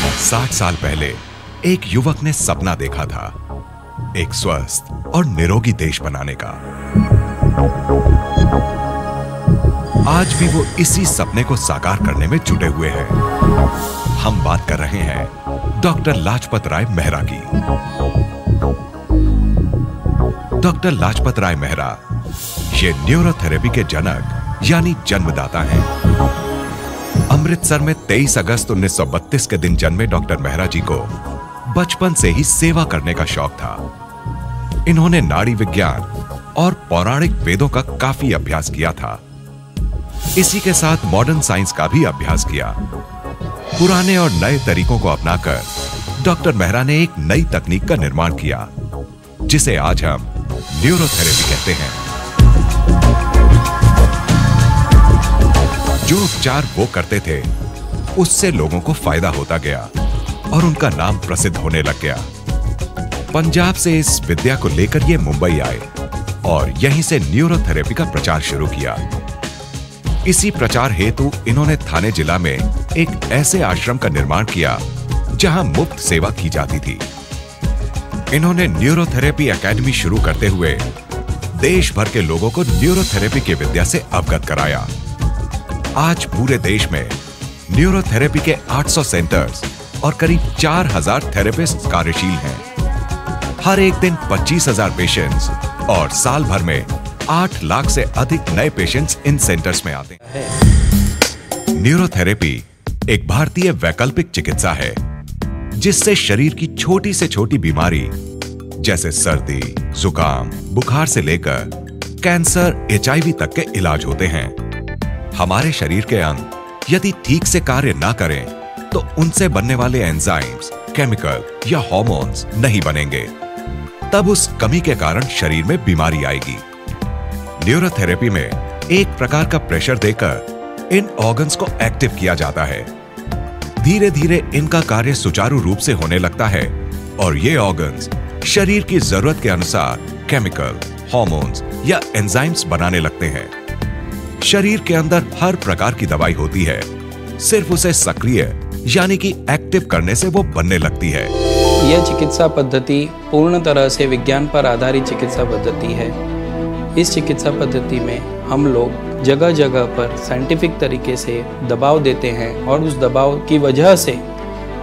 60 साल पहले एक युवक ने सपना देखा था, एक स्वस्थ और निरोगी देश बनाने का। आज भी वो इसी सपने को साकार करने में जुटे हुए हैं। हम बात कर रहे हैं डॉक्टर लाजपत राय मेहरा की। डॉक्टर लाजपत राय मेहरा ये न्यूरोथेरेपी के जनक यानी जन्मदाता हैं। अमृतसर में 23 अगस्त 1932 के दिन जन्मे डॉक्टर मेहरा जी को बचपन से ही सेवा करने का शौक था। इन्होंने नाड़ी विज्ञान और पौराणिक वेदों का काफी अभ्यास किया था। इसी के साथ मॉडर्न साइंस का भी अभ्यास किया। पुराने और नए तरीकों को अपनाकर डॉक्टर मेहरा ने एक नई तकनीक का निर्माण किया, जिसे आज हम न्यूरोथेरेपी कहते हैं। जो उपचार वो करते थे, उससे लोगों को फायदा होता गया और उनका नाम प्रसिद्ध होने लग गया। पंजाब से इस विद्या को लेकर ये मुंबई आए और यहीं से न्यूरोथेरेपी का प्रचार शुरू किया। इसी प्रचार हेतु इन्होंने थाने जिला में एक ऐसे आश्रम का निर्माण किया जहां मुफ्त सेवा की जाती थी। इन्होंने न्यूरोथेरेपी एकेडमी शुरू करते हुए देश भर के लोगों को न्यूरोथेरेपी की विद्या से अवगत कराया। आज पूरे देश में न्यूरोथेरेपी के 800 सेंटर्स और करीब 4000 थेरेपिस्ट कार्यशील हैं। हर एक दिन 25,000 पेशेंट्स और साल भर में 8 लाख से अधिक नए पेशेंट्स इन सेंटर्स में आते हैं। न्यूरोथेरेपी एक भारतीय वैकल्पिक चिकित्सा है, जिससे शरीर की छोटी से छोटी बीमारी जैसे सर्दी, जुकाम, बुखार से लेकर कैंसर, HIV तक के इलाज होते हैं। हमारे शरीर के अंग यदि ठीक से कार्य ना करें, तो उनसे बनने वाले एंजाइम्स, केमिकल या हार्मोन्स नहीं बनेंगे। तब उस कमी के कारण शरीर में बीमारी आएगी। न्यूरोथेरेपी में एक प्रकार का प्रेशर देकर इन ऑर्गन्स को एक्टिव किया जाता है। धीरे धीरे इनका कार्य सुचारू रूप से होने लगता है और ये ऑर्गन्स शरीर की जरूरत के अनुसार केमिकल, हार्मोन्स या एंजाइम्स बनाने लगते हैं। शरीर के अंदर हर प्रकार की दवाई होती है, सिर्फ उसे सक्रिय यानी कि एक्टिव करने से वो बनने लगती है। यह चिकित्सा पद्धति पूर्ण तरह से विज्ञान पर आधारित चिकित्सा पद्धति है। इस चिकित्सा पद्धति में हम लोग जगह जगह पर साइंटिफिक तरीके से दबाव देते हैं और उस दबाव की वजह से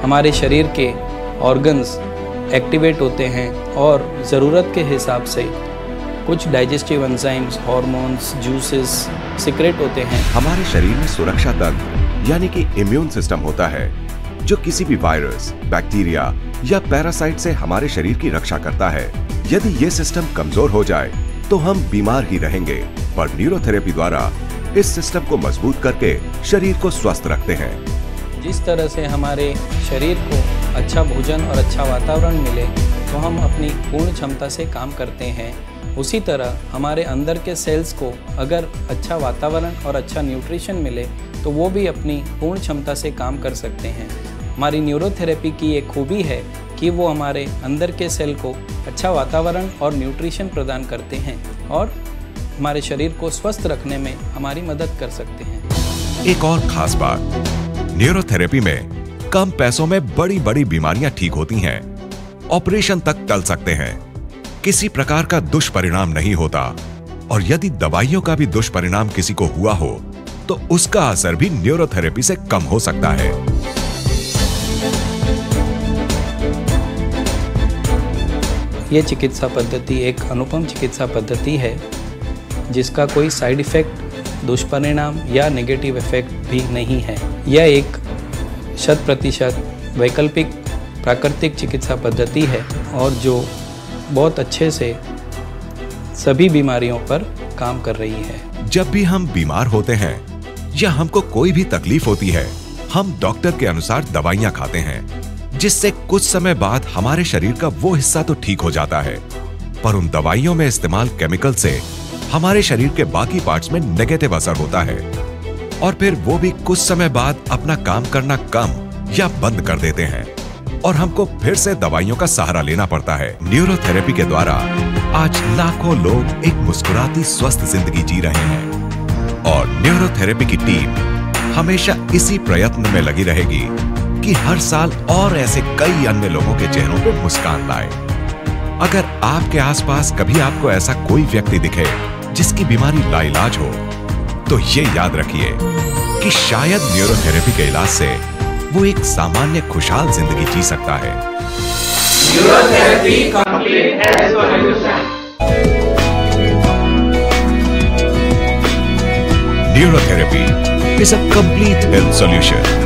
हमारे शरीर के ऑर्गन्स एक्टिवेट होते हैं और ज़रूरत के हिसाब से कुछ digestive enzymes, hormones, juices secret होते हैं। हमारे शरीर में सुरक्षा तंत्र यानी कि इम्यून सिस्टम होता है, जो किसी भी वायरस, बैक्टीरिया या पैरासाइट से हमारे शरीर की रक्षा करता है। यदि ये सिस्टम कमजोर हो जाए तो हम बीमार ही रहेंगे, पर न्यूरोथेरेपी द्वारा इस सिस्टम को मजबूत करके शरीर को स्वस्थ रखते हैं। जिस तरह से हमारे शरीर को अच्छा भोजन और अच्छा वातावरण मिले तो हम अपनी पूर्ण क्षमता से काम करते हैं, उसी तरह हमारे अंदर के सेल्स को अगर अच्छा वातावरण और अच्छा न्यूट्रिशन मिले तो वो भी अपनी पूर्ण क्षमता से काम कर सकते हैं। हमारी न्यूरोथेरेपी की एक खूबी है कि वो हमारे अंदर के सेल को अच्छा वातावरण और न्यूट्रिशन प्रदान करते हैं और हमारे शरीर को स्वस्थ रखने में हमारी मदद कर सकते हैं। एक और खास बात, न्यूरोथेरेपी में कम पैसों में बड़ी बड़ी बीमारियां ठीक होती हैं, ऑपरेशन तक टल सकते हैं, किसी प्रकार का दुष्परिणाम नहीं होता और यदि दवाइयों का भी दुष्परिणाम किसी को हुआ हो तो उसका असर भी न्यूरोथेरेपी से कम हो सकता है। यह चिकित्सा पद्धति एक अनुपम चिकित्सा पद्धति है, जिसका कोई साइड इफेक्ट, दुष्परिणाम या नेगेटिव इफेक्ट भी नहीं है। यह एक 100% वैकल्पिक प्राकृतिक चिकित्सा पद्धति है और जो बहुत अच्छे से सभी बीमारियों पर काम कर रही है। जब भी हम बीमार होते हैं या हमको कोई भी तकलीफ होती है, हम डॉक्टर के अनुसार दवाइयां खाते हैं, जिससे कुछ समय बाद हमारे शरीर का वो हिस्सा तो ठीक हो जाता है, पर उन दवाइयों में इस्तेमाल केमिकल से हमारे शरीर के बाकी पार्ट्स में नेगेटिव असर होता है और फिर वो भी कुछ समय बाद अपना काम करना कम या बंद कर देते हैं और हमको फिर से दवाइयों का सहारा लेना पड़ता है। न्यूरोथेरेपी के द्वारा आज लाखों लोग एक मुस्कुराती स्वस्थ जिंदगी जी रहे हैं और न्यूरोथेरेपी की टीम हमेशा इसी प्रयत्न में लगी रहेगी कि हर साल और ऐसे कई अन्य लोगों के चेहरों पे मुस्कान लाए। अगर आपके आसपास कभी आपको ऐसा कोई व्यक्ति दिखे जिसकी बीमारी लाइलाज हो, तो ये याद रखिए कि शायद न्यूरोथेरेपी के इलाज से वो एक सामान्य खुशहाल जिंदगी जी सकता है। Neurotherapy complete health solution. Neurotherapy is a complete health solution.